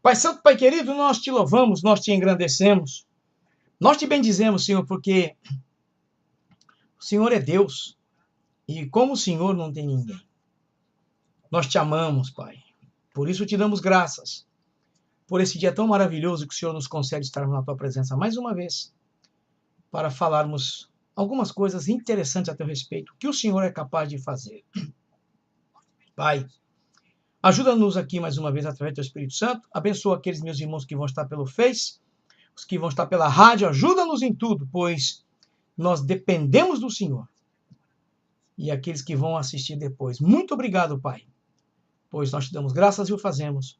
Pai Santo, Pai querido, nós te louvamos, nós te engrandecemos. Nós te bendizemos, Senhor, porque o Senhor é Deus. E como o Senhor não tem ninguém. Nós te amamos, Pai. Por isso te damos graças. Por esse dia tão maravilhoso que o Senhor nos concede estarmos na tua presença mais uma vez. Para falarmos algumas coisas interessantes a teu respeito. O que o Senhor é capaz de fazer. Pai, ajuda-nos aqui mais uma vez através do teu Espírito Santo. Abençoa aqueles meus irmãos que vão estar pelo Face, os que vão estar pela rádio. Ajuda-nos em tudo, pois nós dependemos do Senhor. E aqueles que vão assistir depois. Muito obrigado, Pai. Pois nós te damos graças e o fazemos.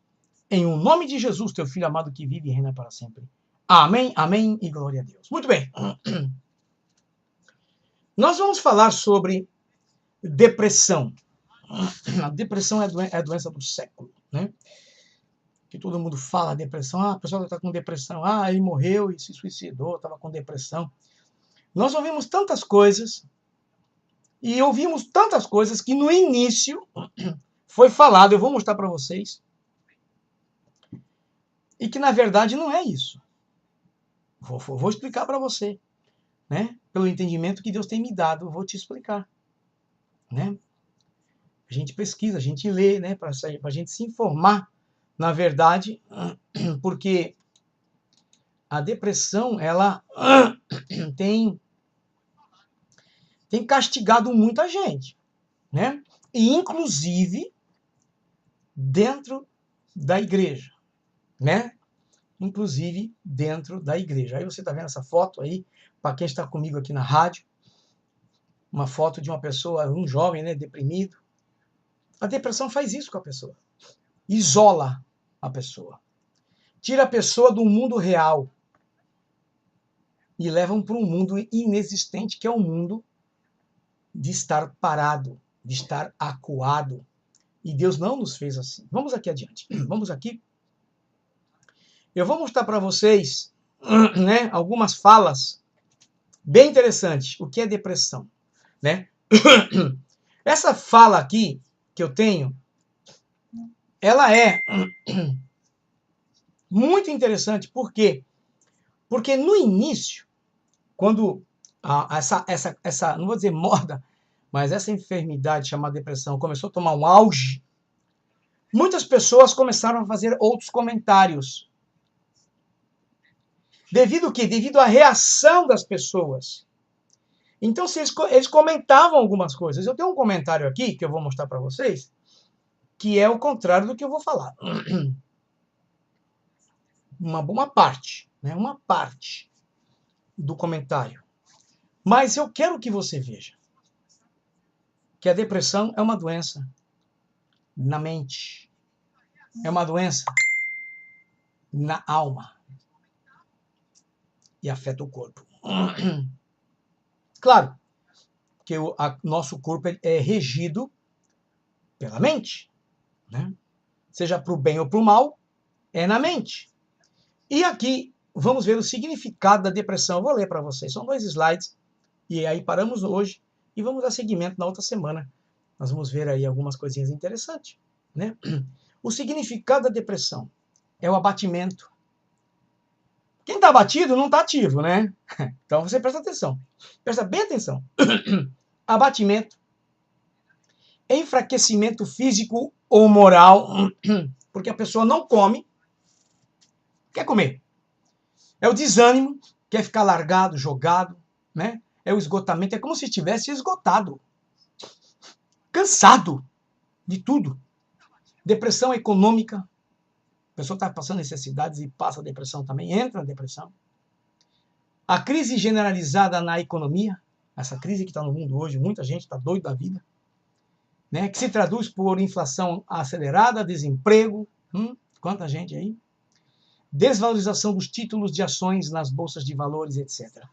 Em o nome de Jesus, teu Filho amado que vive e reina para sempre. Amém, amém e glória a Deus. Muito bem. Nós vamos falar sobre depressão. A depressão é a doença do século, né? Que todo mundo fala depressão. Ah, a pessoa está com depressão. Ah, ele morreu e se suicidou, estava com depressão. Nós ouvimos tantas coisas e ouvimos tantas coisas que no início foi falado, eu vou mostrar para vocês, e que na verdade não é isso. Vou explicar para você, né? Pelo entendimento que Deus tem me dado, eu vou te explicar, né? A gente pesquisa, a gente lê, né? Para a gente se informar, na verdade, porque a depressão, ela tem castigado muita gente, né? E inclusive dentro da igreja, né? Inclusive dentro da igreja. Aí você está vendo essa foto aí, para quem está comigo aqui na rádio, uma foto de uma pessoa, um jovem, né, deprimido. A depressão faz isso com a pessoa. Isola a pessoa. Tira a pessoa do mundo real e levam para um mundo inexistente, que é o mundo de estar parado, de estar acuado. E Deus não nos fez assim. Vamos aqui adiante. Vamos aqui. Eu vou mostrar para vocês, né, algumas falas bem interessantes. O que é depressão, né? Essa fala aqui que eu tenho, ela é muito interessante. Por quê? Porque no início, quando essa, não vou dizer moda, mas essa enfermidade chamada depressão começou a tomar um auge, muitas pessoas começaram a fazer outros comentários. Devido ao quê? Devido à reação das pessoas. Então, eles comentavam algumas coisas. Eu tenho um comentário aqui, que eu vou mostrar para vocês, que é o contrário do que eu vou falar. Uma parte, né? Uma parte do comentário. Mas eu quero que você veja que a depressão é uma doença na mente. É uma doença na alma. E afeta o corpo. Claro que nosso corpo é regido pela mente, né? Seja para o bem ou para o mal, é na mente. E aqui vamos ver o significado da depressão. Eu vou ler para vocês. São 2 slides. E aí paramos hoje e vamos dar seguimento na outra semana. Nós vamos ver aí algumas coisinhas interessantes, né? O significado da depressão é o abatimento. Quem está abatido não está ativo, né? Então você presta atenção. Presta bem atenção. Abatimento, enfraquecimento físico ou moral, porque a pessoa não come, quer comer. É o desânimo, quer ficar largado, jogado, né? É o esgotamento, é como se estivesse esgotado, cansado de tudo. Depressão econômica, a pessoa está passando necessidades e passa a depressão também, entra na depressão. A crise generalizada na economia, essa crise que está no mundo hoje, muita gente está doida da vida, né? Que se traduz por inflação acelerada, desemprego, quanta gente aí? Desvalorização dos títulos de ações nas bolsas de valores, etc.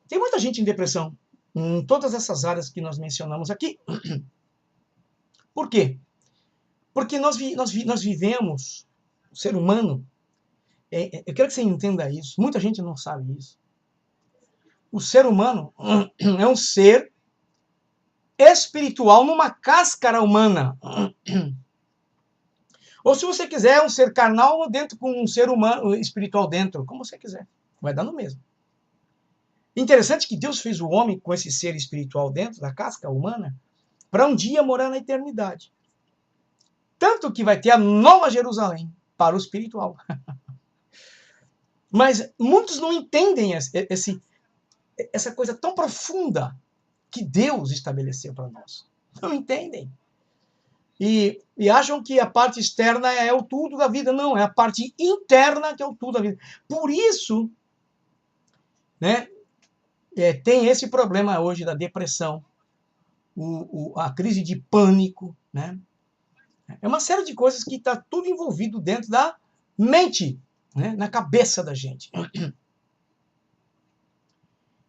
Tem muita gente em depressão, em todas essas áreas que nós mencionamos aqui. Por quê? Porque nós vivemos, o ser humano, eu quero que você entenda isso, muita gente não sabe isso. O ser humano é um ser espiritual numa cáscara humana. Ou se você quiser um ser carnal dentro com um ser humano, espiritual dentro, como você quiser. Vai dar no mesmo. Interessante que Deus fez o homem com esse ser espiritual dentro da casca humana para um dia morar na eternidade. Tanto que vai ter a Nova Jerusalém para o espiritual. Mas muitos não entendem essa coisa tão profunda que Deus estabeleceu para nós. Não entendem. E acham que a parte externa é o tudo da vida. Não, é a parte interna que é o tudo da vida. Por isso, né, tem esse problema hoje da depressão, a crise de pânico, né? É uma série de coisas que está tudo envolvido dentro da mente, né, na cabeça da gente.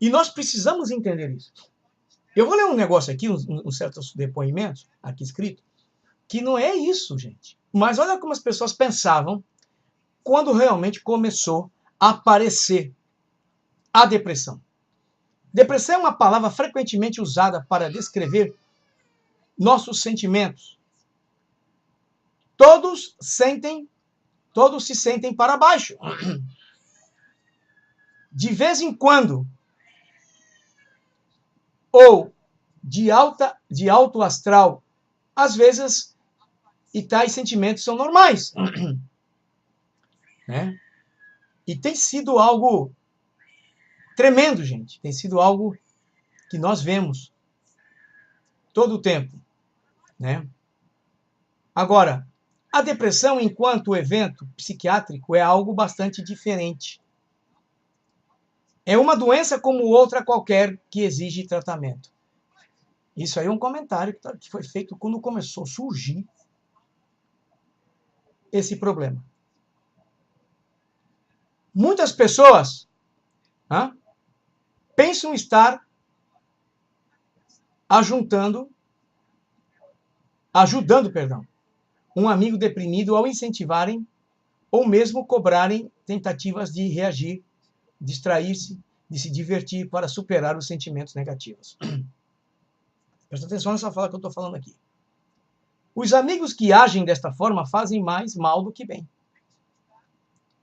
E nós precisamos entender isso. Eu vou ler um negócio aqui, uns certos depoimentos aqui escrito, que não é isso, gente. Mas olha como as pessoas pensavam quando realmente começou a aparecer a depressão. Depressão é uma palavra frequentemente usada para descrever nossos sentimentos. Todos se sentem para baixo. De vez em quando, ou de alto astral, às vezes, e tais sentimentos são normais. Né? E tem sido algo tremendo, gente. Tem sido algo que nós vemos todo o tempo. Né? Agora, a depressão, enquanto evento psiquiátrico, é algo bastante diferente. É uma doença como outra qualquer que exige tratamento. Isso aí é um comentário que foi feito quando começou a surgir esse problema. Muitas pessoas pensam estar ajudando, um amigo deprimido ao incentivarem ou mesmo cobrarem tentativas de reagir, distrair-se, de se divertir para superar os sentimentos negativos. Presta atenção nessa fala que eu estou falando aqui. Os amigos que agem desta forma fazem mais mal do que bem.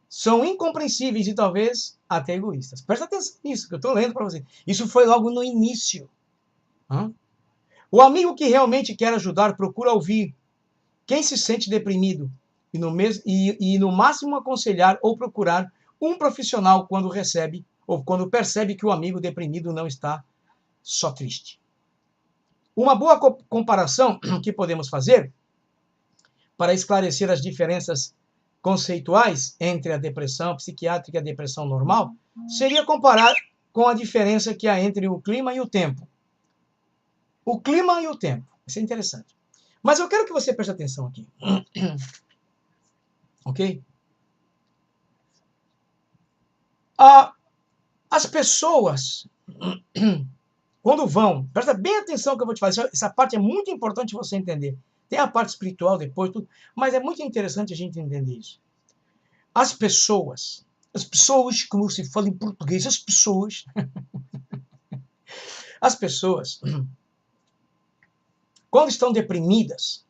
São incompreensíveis e talvez até egoístas. Presta atenção nisso que eu estou lendo para você. Isso foi logo no início. O amigo que realmente quer ajudar procura ouvir quem se sente deprimido e no máximo aconselhar ou procurar um profissional quando recebe ou quando percebe que o amigo deprimido não está só triste. Uma boa comparação que podemos fazer para esclarecer as diferenças conceituais entre a depressão psiquiátrica e a depressão normal seria comparar com a diferença que há entre o clima e o tempo. O clima e o tempo. Isso é interessante. Mas eu quero que você preste atenção aqui. Ok? As pessoas, quando vão, presta bem atenção no que eu vou te falar. Essa parte é muito importante você entender. Tem a parte espiritual depois, tudo, mas é muito interessante a gente entender isso. As pessoas, como se fala em português, as pessoas, quando estão deprimidas,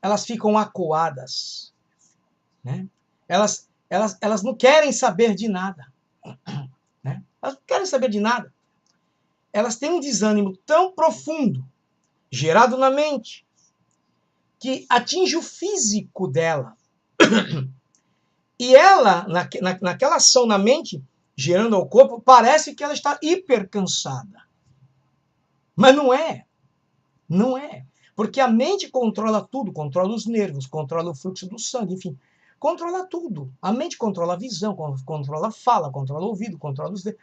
elas ficam acuadas, né? Elas não querem saber de nada, né? Elas não querem saber de nada. Elas têm um desânimo tão profundo, gerado na mente, que atinge o físico dela. E ela, naquela ação na mente, gerando ao corpo, parece que ela está hiper cansada. Mas não é. Não é. Porque a mente controla tudo, controla os nervos, controla o fluxo do sangue, enfim, controla tudo. A mente controla a visão, controla a fala, controla o ouvido, controla os dedos.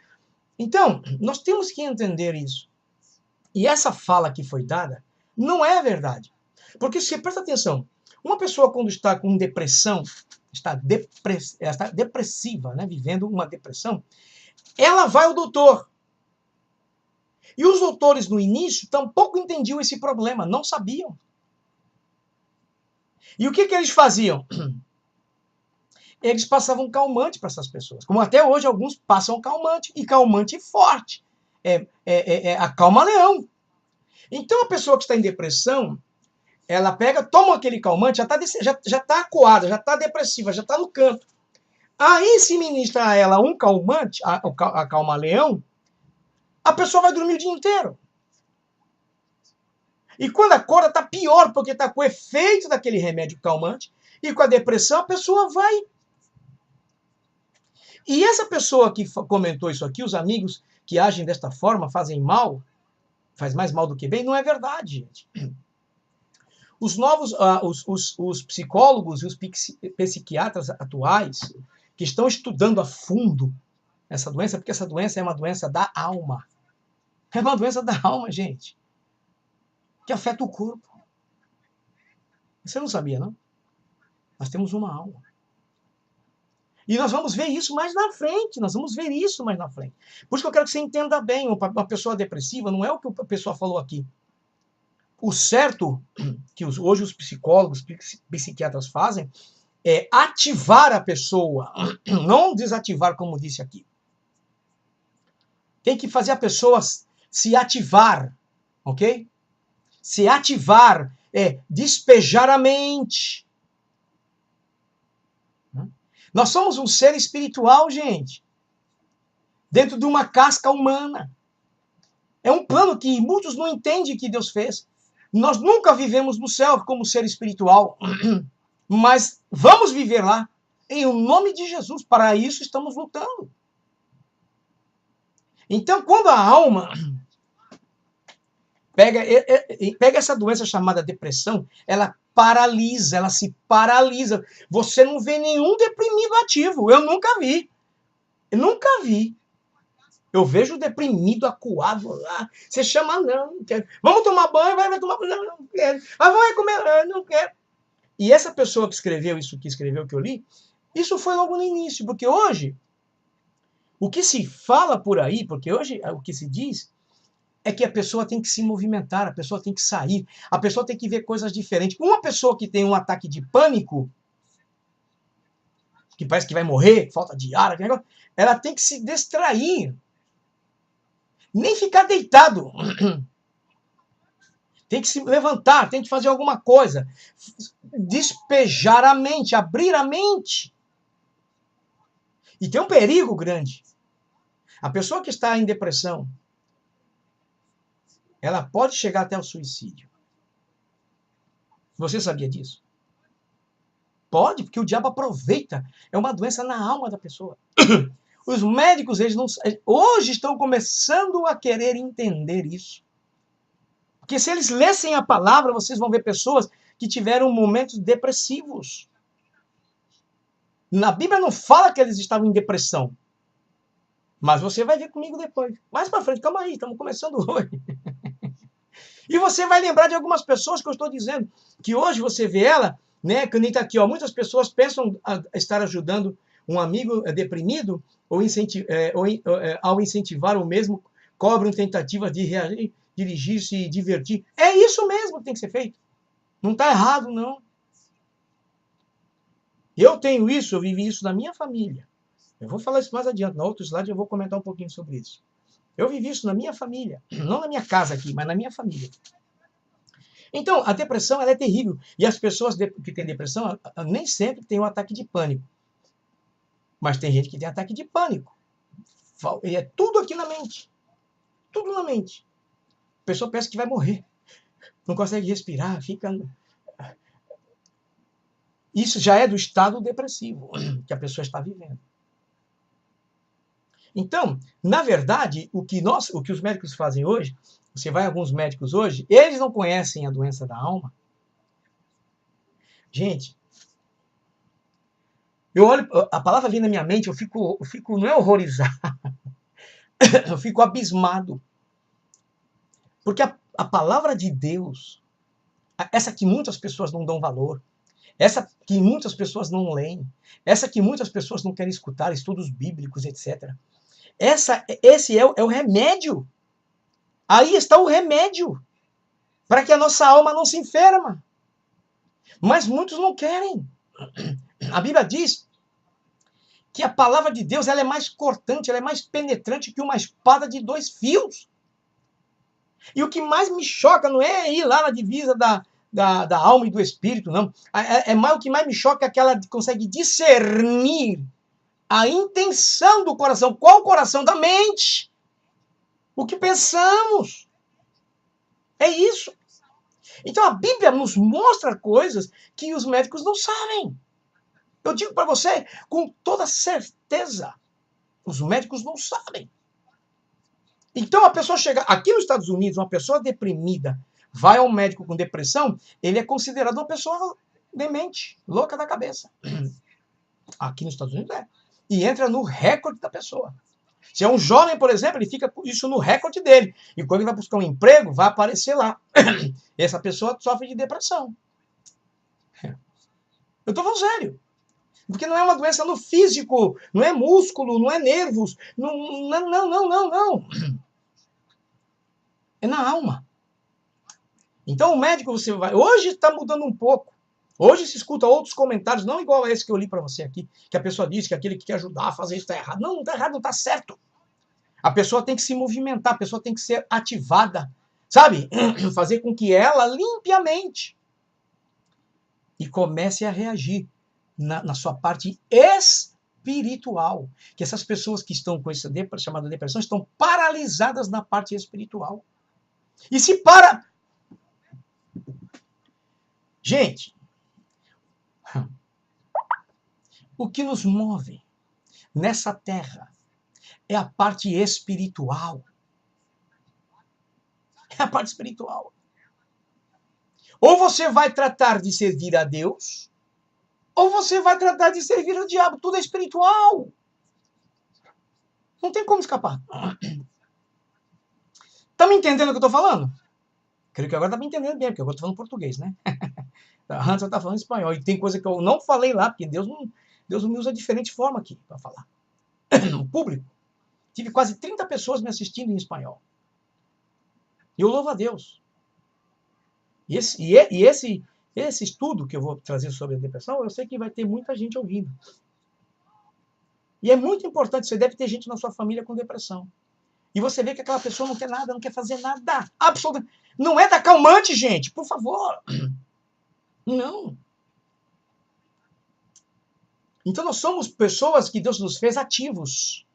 Então, nós temos que entender isso. E essa fala que foi dada não é a verdade. Porque, se presta atenção, uma pessoa quando está com depressão, está depressiva, né, vivendo uma depressão, ela vai ao doutor. E os doutores, no início, tampouco entendiam esse problema, não sabiam. E o que eles faziam? Eles passavam calmante para essas pessoas. Como até hoje alguns passam calmante, e calmante forte. Acalma leão. Então a pessoa que está em depressão, Ela pega, toma aquele calmante, já tá acuada, já tá depressiva, já tá no canto. Aí se ministra a ela um calmante, a calma-leão, a pessoa vai dormir o dia inteiro. E quando acorda, tá pior, porque tá com o efeito daquele remédio calmante, e com a depressão a pessoa vai. E essa pessoa que comentou isso aqui, os amigos que agem desta forma fazem mal, faz mais mal do que bem, não é verdade, gente. Os novos, os psicólogos e os psiquiatras atuais, que estão estudando a fundo essa doença, porque essa doença é uma doença da alma. É uma doença da alma, gente, que afeta o corpo. Você não sabia, não? Nós temos uma alma. E nós vamos ver isso mais na frente, nós vamos ver isso mais na frente. Por isso que eu quero que você entenda bem, uma pessoa depressiva não é o que a pessoa falou aqui. O certo que hoje os psicólogos, psiquiatras fazem é ativar a pessoa, não desativar, como disse aqui. Tem que fazer a pessoa se ativar, ok? Se ativar é despejar a mente. Nós somos um ser espiritual, gente, dentro de uma casca humana. É um plano que muitos não entendem que Deus fez. Nós nunca vivemos no céu como ser espiritual, mas vamos viver lá, em nome de Jesus. Para isso estamos lutando. Então, quando a alma pega essa doença chamada depressão, ela paralisa, ela se paralisa. Você não vê nenhum deprimido ativo. Eu nunca vi. Eu nunca vi. Eu vejo deprimido, acuado lá. Você chama, não quero. Vamos tomar banho, vai tomar banho, não quero. Ah, vamos comer, não quero. E essa pessoa que escreveu isso, que eu li, isso foi logo no início, porque hoje, o que se fala por aí, porque hoje o que se diz é que a pessoa tem que se movimentar, a pessoa tem que sair, a pessoa tem que ver coisas diferentes. Uma pessoa que tem um ataque de pânico, que parece que vai morrer, falta de ar, ela tem que se distrair. Nem ficar deitado. Tem que se levantar, tem que fazer alguma coisa. Despejar a mente, abrir a mente. E tem um perigo grande. A pessoa que está em depressão, ela pode chegar até o suicídio. Você sabia disso? Pode, porque o diabo aproveita. É uma doença na alma da pessoa. Os médicos, eles não, hoje estão começando a querer entender isso. Porque se eles lessem a palavra, vocês vão ver pessoas que tiveram momentos depressivos. Na Bíblia não fala que eles estavam em depressão. Mas você vai ver comigo depois. Mais para frente, calma aí, estamos começando hoje. E você vai lembrar de algumas pessoas que eu estou dizendo, que hoje você vê ela, né, que nem está aqui, ó, muitas pessoas pensam estar ajudando um amigo deprimido, ou ao incentivar o mesmo, cobram tentativas de reagir, dirigir-se e divertir. É isso mesmo que tem que ser feito. Não está errado, não. Eu tenho isso, eu vivi isso na minha família. Eu vou falar isso mais adiante. No outro slide eu vou comentar um pouquinho sobre isso. Eu vivi isso na minha família. Não na minha casa aqui, mas na minha família. Então, a depressão ela é terrível. E as pessoas que têm depressão nem sempre têm um ataque de pânico. Mas tem gente que tem ataque de pânico. E é tudo aqui na mente. Tudo na mente. A pessoa pensa que vai morrer. Não consegue respirar, fica... Isso já é do estado depressivo que a pessoa está vivendo. Então, na verdade, o que os médicos fazem hoje, você vai a alguns médicos hoje, eles não conhecem a doença da alma. Gente, eu olho, a palavra vem na minha mente, eu fico não é horrorizado, eu fico abismado. Porque a palavra de Deus, essa que muitas pessoas não dão valor, essa que muitas pessoas não leem, essa que muitas pessoas não querem escutar, estudos bíblicos, etc. Esse é o remédio. Aí está o remédio para que a nossa alma não se enferma. Mas muitos não querem. A Bíblia diz que a palavra de Deus ela é mais cortante, ela é mais penetrante que uma espada de 2 fios. E o que mais me choca não é ir lá na divisa da alma e do espírito, não. O que mais me choca é que ela consegue discernir a intenção do coração. Qual o coração da mente? O que pensamos? É isso. Então a Bíblia nos mostra coisas que os médicos não sabem. Eu digo para você com toda certeza, os médicos não sabem. Então a pessoa chega, aqui nos Estados Unidos, uma pessoa deprimida, vai ao médico com depressão, ele é considerado uma pessoa demente, louca da cabeça. Aqui nos Estados Unidos é. E entra no recorde da pessoa. Se é um jovem, por exemplo, ele fica isso no recorde dele. E quando ele vai buscar um emprego, vai aparecer lá. Essa pessoa sofre de depressão. Eu estou falando sério. Porque não é uma doença no físico, não é músculo, não é nervos. Não. É na alma. Então o médico você vai... Hoje está mudando um pouco. Hoje se escuta outros comentários, não igual a esse que eu li para você aqui, que a pessoa diz que aquele que quer ajudar a fazer isso está errado. Não está errado, não está certo. A pessoa tem que se movimentar, a pessoa tem que ser ativada, sabe? Fazer com que ela limpe a mente e comece a reagir na sua parte espiritual. Que essas pessoas que estão com essa chamada depressão estão paralisadas na parte espiritual. E se para... Gente, o que nos move nessa terra é a parte espiritual. É a parte espiritual. Ou você vai tratar de servir a Deus, ou você vai tratar de servir ao diabo. Tudo é espiritual. Não tem como escapar. Tá me entendendo o que eu tô falando? Creio que agora tá me entendendo bem, porque agora eu tô falando português, né? Antes eu tava falando espanhol. E tem coisa que eu não falei lá, porque Deus não me usa de diferente forma aqui para falar. No público. Tive quase 30 pessoas me assistindo em espanhol. E eu louvo a Deus. E esse estudo que eu vou trazer sobre a depressão, eu sei que vai ter muita gente ouvindo. E é muito importante, você deve ter gente na sua família com depressão. E você vê que aquela pessoa não quer nada, não quer fazer nada. Absolutamente. Não é da calmante, gente, por favor. Não. Então nós somos pessoas que Deus nos fez ativos.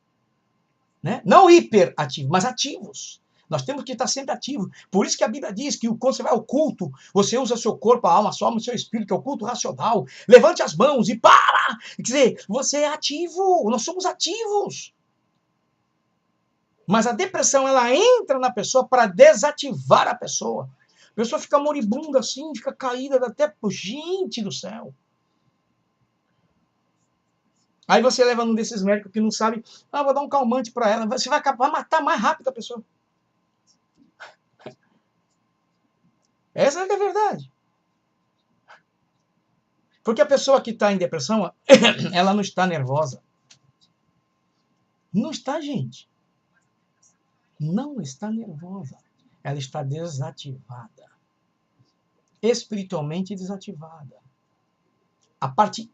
Né? Não hiperativos, mas ativos. Nós temos que estar sempre ativos. Por isso que a Bíblia diz que quando você vai ao culto, você usa seu corpo, a alma, a sua alma e seu espírito, que é o culto racional. Levante as mãos e para! Quer dizer, você é ativo. Nós somos ativos. Mas a depressão, ela entra na pessoa para desativar a pessoa. A pessoa fica moribunda assim, fica caída até... Gente do céu! Aí você leva um desses médicos que não sabe, vou dar um calmante para ela, você vai matar mais rápido a pessoa. Essa é a verdade. Porque a pessoa que está em depressão, ela não está nervosa. Não está, gente. Não está nervosa. Ela está desativada. Espiritualmente desativada. A parte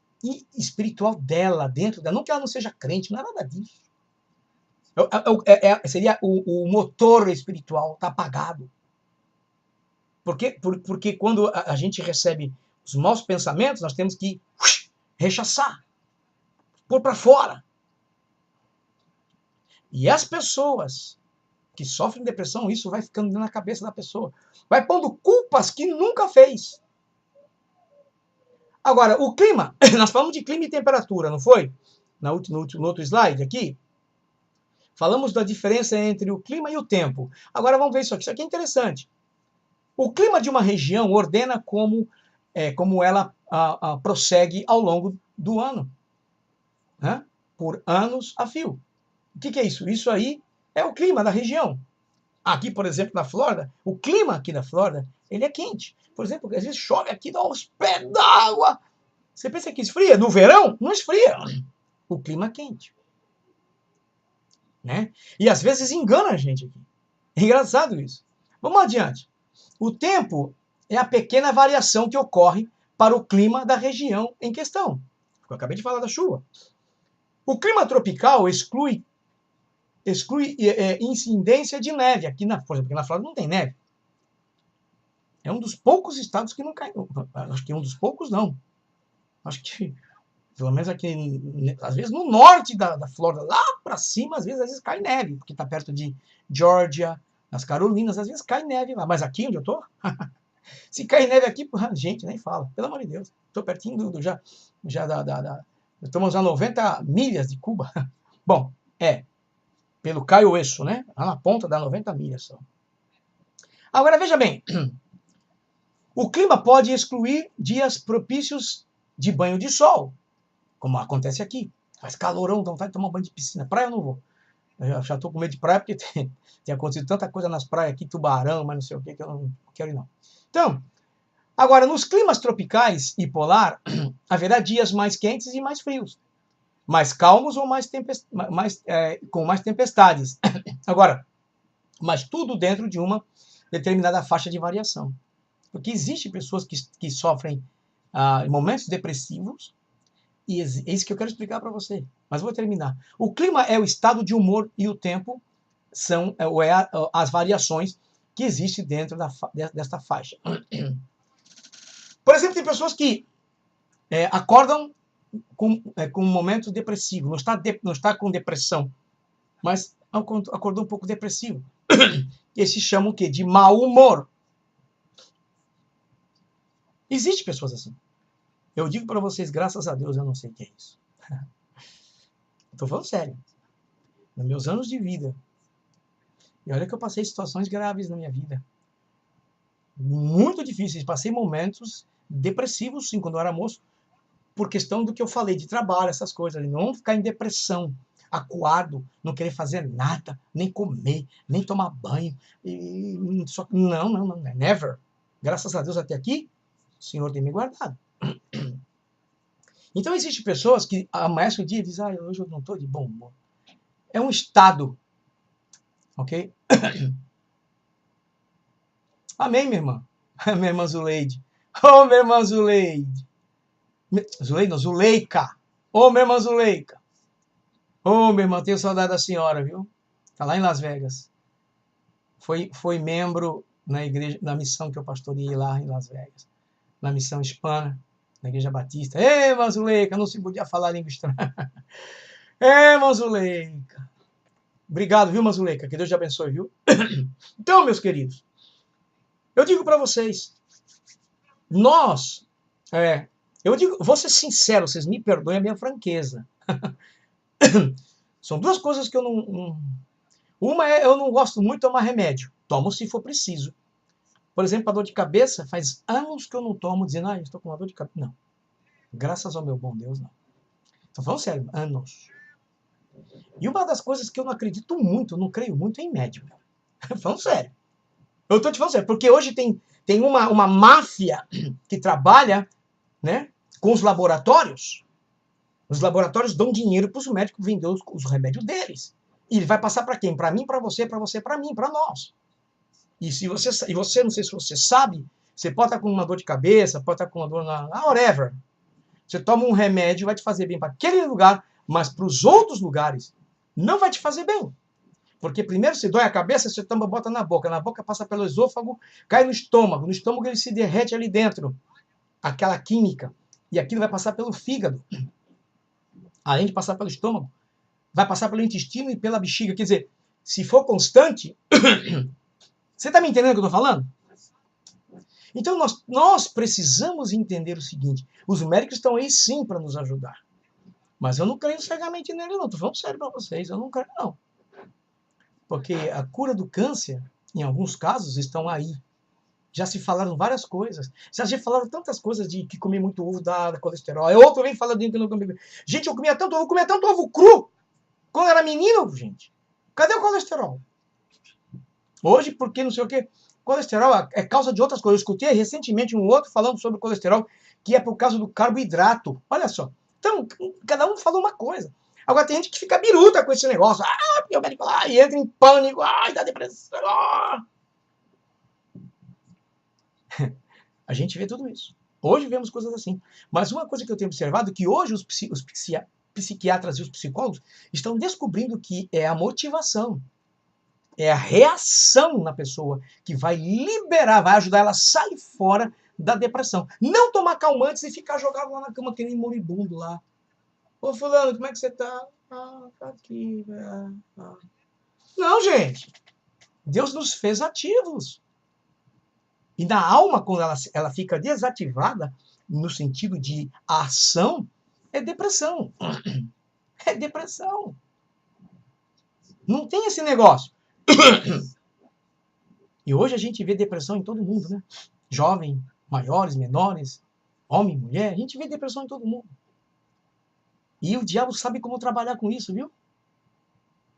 espiritual dela, dentro dela, não que ela não seja crente, não é nada disso. Seria o motor espiritual, está apagado. Porque quando a gente recebe os maus pensamentos, nós temos que rechaçar, pôr para fora. E as pessoas que sofrem depressão, isso vai ficando na cabeça da pessoa. Vai pondo culpas que nunca fez. Agora, o clima, nós falamos de clima e temperatura, não foi? No outro slide aqui. Falamos da diferença entre o clima e o tempo. Agora vamos ver isso aqui. Isso aqui é interessante. O clima de uma região ordena como ela prossegue ao longo do ano. Né? Por anos a fio. O que é isso? Isso aí é o clima da região. Aqui, por exemplo, na Flórida, o clima aqui na Flórida, ele é quente. Por exemplo, às vezes chove aqui, dá uns pés d'água. Você pensa que esfria? No verão, não esfria. O clima é quente. Né? E às vezes engana a gente aqui. É engraçado isso. Vamos adiante. O tempo é a pequena variação que ocorre para o clima da região em questão. Eu acabei de falar da chuva. O clima tropical exclui incidência de neve. Por exemplo, aqui na Flórida não tem neve. É um dos poucos estados que não cai. Acho que é um dos poucos, não. Acho que, pelo menos aqui, às vezes no norte da Flórida, lá para cima, às vezes cai neve, porque está perto de Georgia, nas Carolinas, às vezes cai neve lá. Mas aqui onde eu tô, se cair neve aqui, gente, nem fala. Pelo amor de Deus. Estou pertinho já estamos a 90 milhas de Cuba. Bom, pelo Caio Oeste, né? Lá na ponta dá 90 milhas só. Agora, veja bem. O clima pode excluir dias propícios de banho de sol, como acontece aqui. Faz calorão, dá vontade de tomar banho de piscina. Praia eu não vou. Eu já estou com medo de praia, porque tem acontecido tanta coisa nas praias aqui, tubarão, mas não sei o que eu não quero ir, não. Então, agora, nos climas tropicais e polar, haverá dias mais quentes e mais frios. Mais calmos ou com mais tempestades. Agora, mas tudo dentro de uma determinada faixa de variação. Porque existem pessoas que sofrem momentos depressivos, e é isso que eu quero explicar para você. Mas vou terminar. O clima é o estado de humor e o tempo são as variações que existem dentro desta faixa. Por exemplo, tem pessoas que acordam com um momento depressivo, não está com depressão, mas acordou um pouco depressivo. Esses chamam o quê? De mau humor. Existem pessoas assim. Eu digo para vocês, graças a Deus, eu não sei o que é isso. Estou falando sério. Nos meus anos de vida. E olha que eu passei situações graves na minha vida. Muito difíceis. Passei momentos depressivos, sim, quando eu era moço, por questão do que eu falei, de trabalho, essas coisas. Não ficar em depressão, acuado, não querer fazer nada, nem comer, nem tomar banho. Não, never. Graças a Deus até aqui, o Senhor tem me guardado. Então, existem pessoas que amanhecem o dia e dizem, hoje eu não estou de bom humor. É um estado. Ok? Amém, minha irmã? Minha irmã Zuleide. Ô, minha irmã Zuleide. Zuleide não, Zuleika. Ô, minha irmã Zuleika. Ô, minha irmã, tenho saudade da senhora, viu? Está lá em Las Vegas. Foi membro na igreja, na missão que eu pastoreei lá em Las Vegas. Na missão hispana, na igreja batista. Ei, irmã Zuleika, não se podia falar língua estranha. Ei, irmã Zuleika. Obrigado, viu, irmã Zuleika? Que Deus te abençoe, viu? Então, meus queridos, eu digo para vocês, eu digo, vou ser sincero, vocês me perdoem a minha franqueza. São duas coisas que eu não... Uma é, eu não gosto muito de tomar remédio. Tomo se for preciso. Por exemplo, a dor de cabeça, faz anos que eu não tomo, dizendo, eu estou com uma dor de cabeça. Não. Graças ao meu bom Deus, não. Estou falando sério, anos. E uma das coisas que eu não acredito muito, não creio muito, é em médico. Estou falando sério. Eu estou te falando sério, porque hoje tem uma máfia que trabalha, né, com os laboratórios. Os laboratórios dão dinheiro para os médicos vender os remédios deles. E ele vai passar para quem? Para mim, para você, para mim, para nós. E você, não sei se você sabe, você pode estar com uma dor de cabeça, pode estar com uma dor whatever. Você toma um remédio, vai te fazer bem para aquele lugar, mas para os outros lugares não vai te fazer bem. Porque primeiro se dói a cabeça, você bota na boca passa pelo esôfago, cai no estômago ele se derrete ali dentro, aquela química, e aquilo vai passar pelo fígado. Além de passar pelo estômago, vai passar pelo intestino e pela bexiga. Quer dizer, se for constante... Você está me entendendo o que eu estou falando? Então, nós precisamos entender o seguinte. Os médicos estão aí, sim, para nos ajudar. Mas eu não creio cegamente nele, não. Estou falando sério para vocês. Eu não creio, não. Porque a cura do câncer, em alguns casos, estão aí. Já se falaram várias coisas. Já se falaram tantas coisas de que comer muito ovo dá colesterol. Aí outro vem falando que não come. Gente, eu comia tanto ovo cru. Quando era menino, gente. Cadê o colesterol? Hoje, porque não sei o que. Colesterol é causa de outras coisas. Eu escutei recentemente um outro falando sobre o colesterol, que é por causa do carboidrato. Olha só. Então, cada um falou uma coisa. Agora tem gente que fica biruta com esse negócio. Porque o médico lá e entra em pânico. Dá depressão. A gente vê tudo isso. Hoje vemos coisas assim. Mas uma coisa que eu tenho observado é que hoje os psiquiatras e os psicólogos estão descobrindo que é a motivação. É a reação na pessoa que vai liberar, vai ajudar ela a sair fora da depressão. Não tomar calmantes e ficar jogado lá na cama que nem moribundo lá. Ô fulano, como é que você tá? Ah, tá aqui. Não, gente. Deus nos fez ativos. E na alma, quando ela fica desativada, no sentido de ação, é depressão. É depressão. Não tem esse negócio. E hoje a gente vê depressão em todo mundo, né? Jovem, maiores, menores, homem, mulher, a gente vê depressão em todo mundo. E o diabo sabe como trabalhar com isso, viu?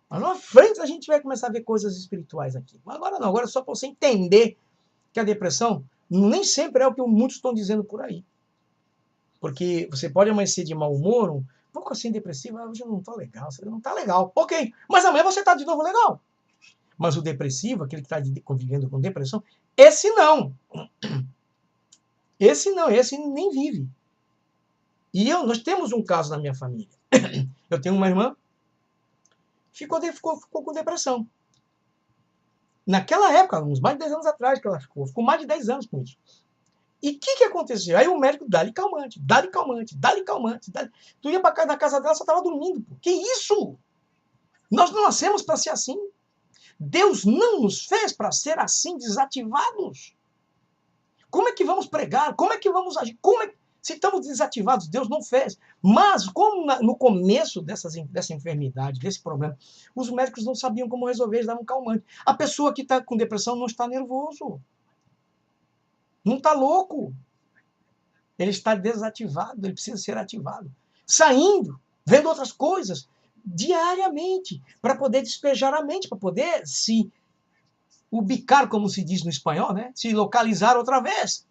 Mas lá na frente a gente vai começar a ver coisas espirituais aqui. Mas agora não, agora é só para você entender que a depressão nem sempre é o que muitos estão dizendo por aí. Porque você pode amanhecer de mau humor, um pouco assim depressivo, hoje eu não tô legal, você não tá legal. Ok, mas amanhã você tá de novo legal. Mas o depressivo, aquele que está convivendo com depressão, esse não. Esse não, esse nem vive. E nós temos um caso na minha família. Eu tenho uma irmã que ficou com depressão. Naquela época, uns mais de 10 anos atrás que ela ficou mais de 10 anos com isso. E o que aconteceu? Aí o médico dá-lhe calmante, dá-lhe calmante, dá-lhe calmante. Tu ia para na casa dela, só estava dormindo. Pô. Que isso? Nós não nascemos para ser assim. Deus não nos fez para ser assim, desativados. Como é que vamos pregar? Como é que vamos agir? Se estamos desativados, Deus não fez. Mas, como no começo dessa enfermidade, desse problema, os médicos não sabiam como resolver, eles davam calmante. A pessoa que está com depressão não está nervoso. Não está louco. Ele está desativado, ele precisa ser ativado. Saindo, vendo outras coisas, diariamente, para poder despejar a mente, para poder se ubicar, como se diz no espanhol, né? Se localizar outra vez.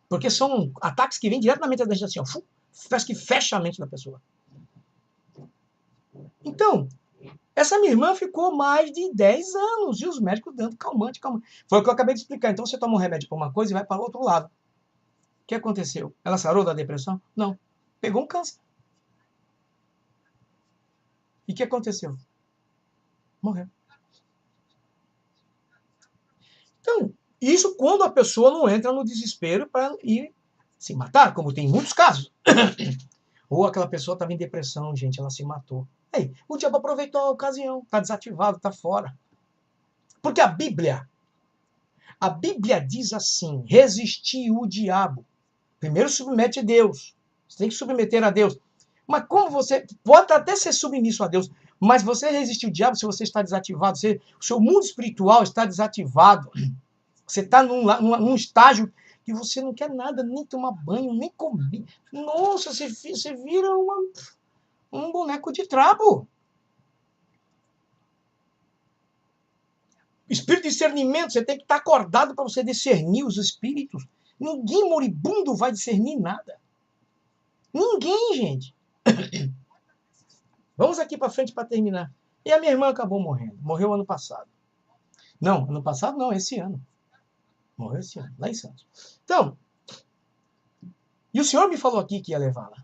Porque são ataques que vêm diretamente da gente, assim, ó, parece que fecha a mente da pessoa. Então, essa minha irmã ficou mais de 10 anos e os médicos dando calmante, calmante. Foi o que eu acabei de explicar. Então, você toma um remédio para uma coisa e vai para o outro lado. O que aconteceu? Ela sarou da depressão? Não. Pegou um câncer. E o que aconteceu? Morreu. Então, isso quando a pessoa não entra no desespero para ir se matar, como tem muitos casos. Ou aquela pessoa estava em depressão, gente, ela se matou. Aí, o diabo aproveitou a ocasião, está desativado, está fora. Porque a Bíblia diz assim, resistir o diabo. Primeiro submete a Deus. Você tem que submeter a Deus. Mas como você pode até ser submisso a Deus, mas você resistir o diabo se você está desativado, o seu mundo espiritual está desativado. Você está num estágio que você não quer nada, nem tomar banho, nem comer. Nossa, você vira um boneco de trapo. Espírito de discernimento, você tem que estar acordado para você discernir os espíritos. Ninguém moribundo vai discernir nada. Ninguém, gente. Vamos aqui para frente para terminar. E a minha irmã acabou morrendo. Morreu ano passado. Não, ano passado não, esse ano. Morreu esse ano, lá em Santos. Então, e o senhor me falou aqui que ia levá-la.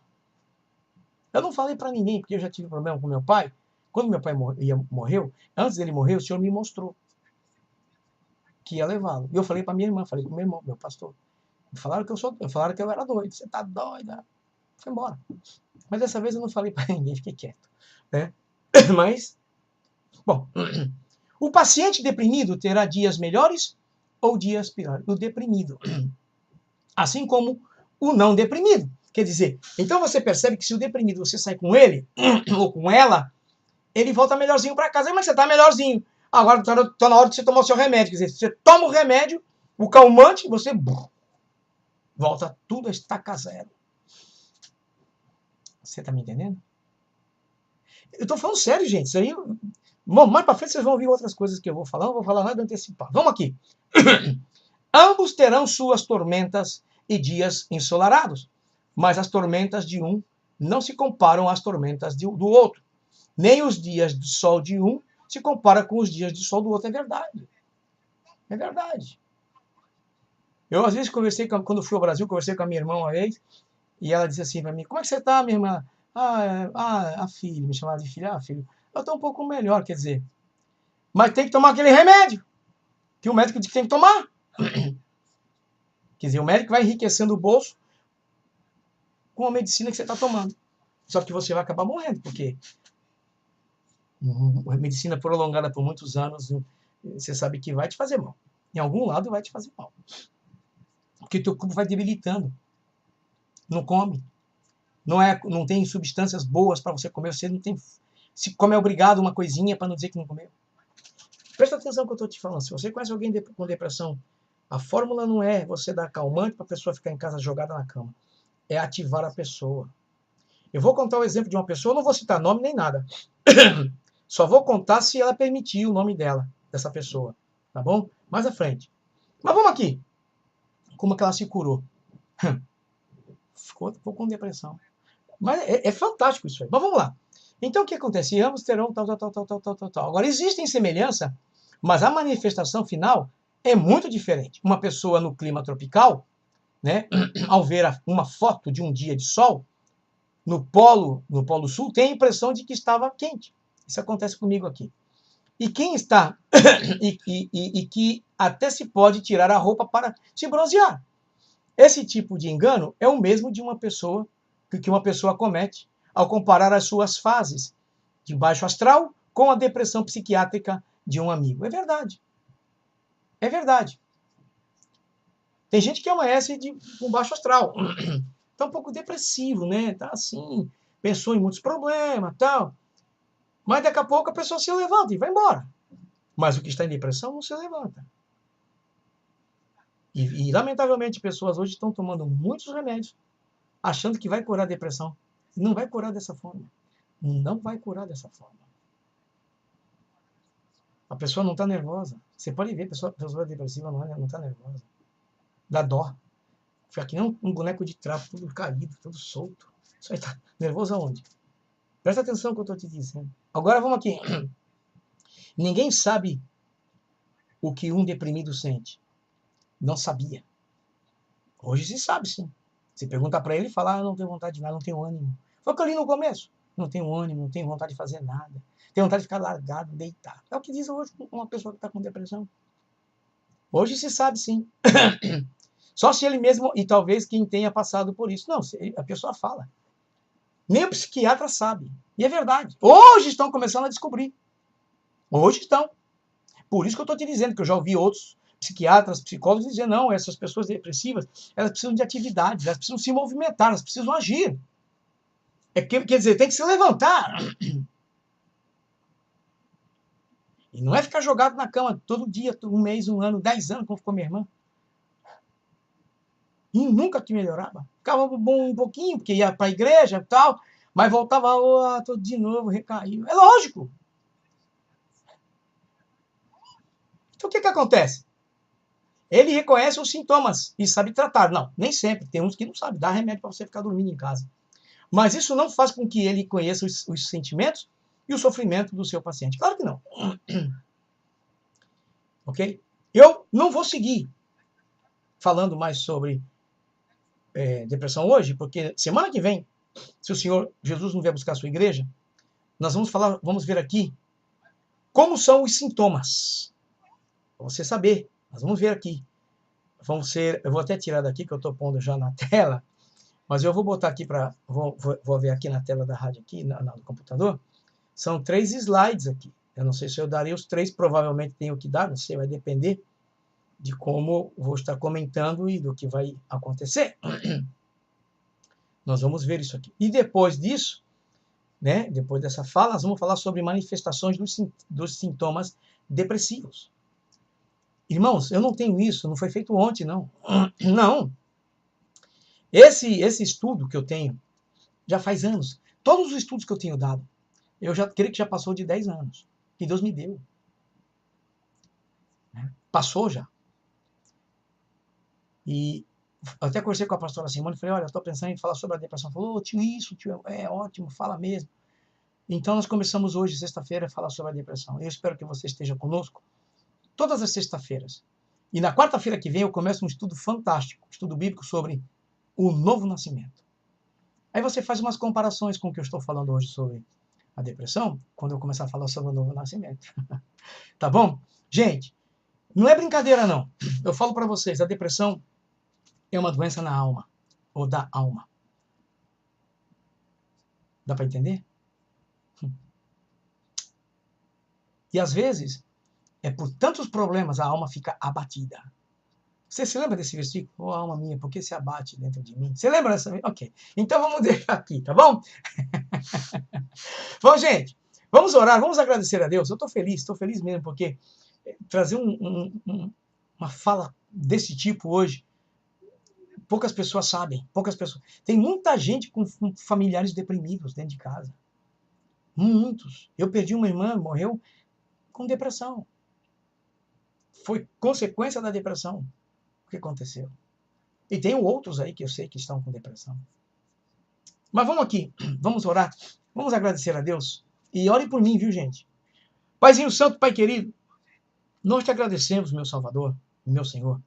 Eu não falei para ninguém, porque eu já tive problema com meu pai. Quando meu pai morreu, antes dele morrer, o senhor me mostrou que ia levá-lo. E eu falei para minha irmã, falei com meu irmão, meu pastor. Falaram que eu era doido. Você tá doida? Foi embora. Mas dessa vez eu não falei para ninguém, fiquei quieto. Né? Mas, bom, o paciente deprimido terá dias melhores ou dias piores. O deprimido. Assim como o não deprimido. Quer dizer, então você percebe que se o deprimido você sai com ele ou com ela, ele volta melhorzinho para casa. Mas você tá melhorzinho. Agora tá na hora de você tomar o seu remédio. Quer dizer, você toma o remédio, o calmante, você volta tudo a estaca zero. Você tá me entendendo? Eu tô falando sério, gente. Isso aí. Bom, mais pra frente vocês vão ouvir outras coisas que eu vou falar. Não vou falar nada antecipado. Vamos aqui. Ambos terão suas tormentas e dias ensolarados, mas as tormentas de um não se comparam às tormentas do outro. Nem os dias de sol de um se comparam com os dias de sol do outro. É verdade. É verdade. Eu, às vezes, quando fui ao Brasil, conversei com a minha irmã uma vez, e ela disse assim para mim, como é que você tá, minha irmã? A filha, me chamava de filha, filho. eu estou um pouco melhor, quer dizer. Mas tem que tomar aquele remédio que o médico diz que tem que tomar. Quer dizer, o médico vai enriquecendo o bolso com a medicina que você está tomando. Só que você vai acabar morrendo, porque a medicina prolongada por muitos anos, você sabe que vai te fazer mal. Em algum lado vai te fazer mal. Porque teu corpo vai debilitando. Não come. Não tem substâncias boas para você comer. Você não tem... Se come obrigado uma coisinha para não dizer que não comeu. Presta atenção no que eu estou te falando. Se você conhece alguém com depressão, a fórmula não é você dar calmante para a pessoa ficar em casa jogada na cama. É ativar a pessoa. Eu vou contar o exemplo de uma pessoa, não vou citar nome nem nada. Só vou contar se ela permitir o nome dela, dessa pessoa. Tá bom? Mais à frente. Mas vamos aqui. Como que ela se curou? Ficou com depressão. Mas é fantástico isso aí. Mas vamos lá. Então o que acontece? Ambos terão tal. Agora existe semelhança, mas a manifestação final é muito diferente. Uma pessoa no clima tropical, né, ao ver uma foto de um dia de sol, no Polo Sul, tem a impressão de que estava quente. Isso acontece comigo aqui. E quem está, e que até se pode tirar a roupa para se bronzear. Esse tipo de engano é o mesmo de uma pessoa, que uma pessoa comete ao comparar as suas fases de baixo astral com a depressão psiquiátrica de um amigo. É verdade. É verdade. Tem gente que amanhece com baixo astral. Está um pouco depressivo, né? Está assim, pensou em muitos problemas, tal. Mas daqui a pouco a pessoa se levanta e vai embora. Mas o que está em depressão não se levanta. E lamentavelmente, pessoas hoje estão tomando muitos remédios, achando que vai curar a depressão. Não vai curar dessa forma. Não vai curar dessa forma. A pessoa não está nervosa. Você pode ver, a pessoa depressiva não está nervosa. Dá dó. Fica que nem um boneco de trapo, tudo caído, tudo solto. Isso aí tá nervoso aonde? Presta atenção no que eu estou te dizendo. Agora vamos aqui. Ninguém sabe o que um deprimido sente. Não sabia. Hoje se sabe, sim. Você pergunta para ele e fala, não tenho vontade de nada, não tenho ânimo. Foi o que eu li no começo. Não tenho ânimo, não tenho vontade de fazer nada. Tenho vontade de ficar largado, deitado. É o que diz hoje uma pessoa que está com depressão. Hoje se sabe, sim. Só se ele mesmo, e talvez quem tenha passado por isso. Não, a pessoa fala. Nem o psiquiatra sabe. E é verdade. Hoje estão começando a descobrir. Hoje estão. Por isso que eu estou te dizendo, que eu já ouvi outros psiquiatras, psicólogos dizer, não, essas pessoas depressivas, elas precisam de atividades, elas precisam se movimentar, elas precisam agir. Quer dizer, tem que se levantar. E não é ficar jogado na cama todo dia, um mês, um ano, 10 anos, como ficou minha irmã. E nunca que melhorava. Ficava bom um pouquinho, porque ia para a igreja e tal, mas voltava, todo de novo, recaiu. É lógico. Então o que acontece? Ele reconhece os sintomas e sabe tratar. Não, nem sempre. Tem uns que não sabem. Dá remédio para você ficar dormindo em casa. Mas isso não faz com que ele conheça os sentimentos e o sofrimento do seu paciente. Claro que não. Ok? Eu não vou seguir falando mais sobre depressão hoje, porque semana que vem, se o Senhor Jesus não vier buscar a sua igreja, nós vamos ver aqui como são os sintomas. Para você saber. Nós vamos ver aqui. Eu vou até tirar daqui, que eu estou pondo já na tela, mas eu vou botar aqui vou ver aqui na tela da rádio, aqui no computador. São 3 slides aqui. Eu não sei se eu darei os 3, provavelmente tenho que dar, não sei, vai depender de como vou estar comentando e do que vai acontecer. Nós vamos ver isso aqui. E depois disso, né, depois dessa fala, nós vamos falar sobre manifestações dos sintomas depressivos. Irmãos, eu não tenho isso, não foi feito ontem, não. Não. Esse estudo que eu tenho já faz anos. Todos os estudos que eu tenho dado, eu já creio que já passou de 10 anos. Que Deus me deu. Passou já. E eu até conversei com a pastora Simone e falei, olha, eu estou pensando em falar sobre a depressão. Falou, tio, é ótimo, fala mesmo. Então nós começamos hoje, sexta-feira, a falar sobre a depressão. Eu espero que você esteja conosco todas as sextas-feiras. E na quarta-feira que vem eu começo um estudo fantástico, um estudo bíblico sobre o novo nascimento. Aí você faz umas comparações com o que eu estou falando hoje sobre a depressão quando eu começar a falar sobre o novo nascimento. Tá bom? Gente, não é brincadeira não. Eu falo para vocês, a depressão é uma doença na alma, ou da alma. Dá para entender? E às vezes, por tantos problemas, a alma fica abatida. Você se lembra desse versículo? Oh, alma minha, por que se abate dentro de mim? Você lembra dessa? Ok. Então vamos deixar aqui, tá bom? Bom, gente, vamos orar, vamos agradecer a Deus. Eu estou feliz mesmo, porque trazer uma fala desse tipo hoje, poucas pessoas sabem, poucas pessoas. Tem muita gente com familiares deprimidos dentro de casa. Muitos. Eu perdi uma irmã, morreu com depressão. Foi consequência da depressão o que aconteceu. E tem outros aí que eu sei que estão com depressão. Mas vamos aqui, vamos orar, vamos agradecer a Deus. E ore por mim, viu, gente? Paizinho Santo, Pai querido, nós te agradecemos, meu Salvador, meu Senhor,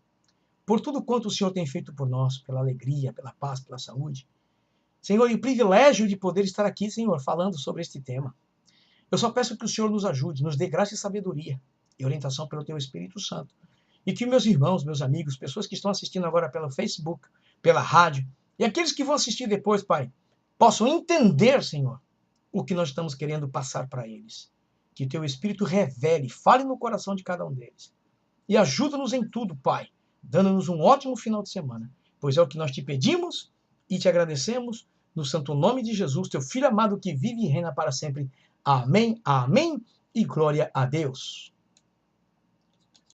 por tudo quanto o Senhor tem feito por nós, pela alegria, pela paz, pela saúde. Senhor, e o privilégio de poder estar aqui, Senhor, falando sobre este tema. Eu só peço que o Senhor nos ajude, nos dê graça e sabedoria e orientação pelo Teu Espírito Santo. E que meus irmãos, meus amigos, pessoas que estão assistindo agora pelo Facebook, pela rádio, e aqueles que vão assistir depois, Pai, possam entender, Senhor, o que nós estamos querendo passar para eles. Que Teu Espírito revele, fale no coração de cada um deles. E ajuda-nos em tudo, Pai, dando-nos um ótimo final de semana, pois é o que nós te pedimos e te agradecemos, no santo nome de Jesus, Teu Filho amado que vive e reina para sempre. Amém, amém e glória a Deus.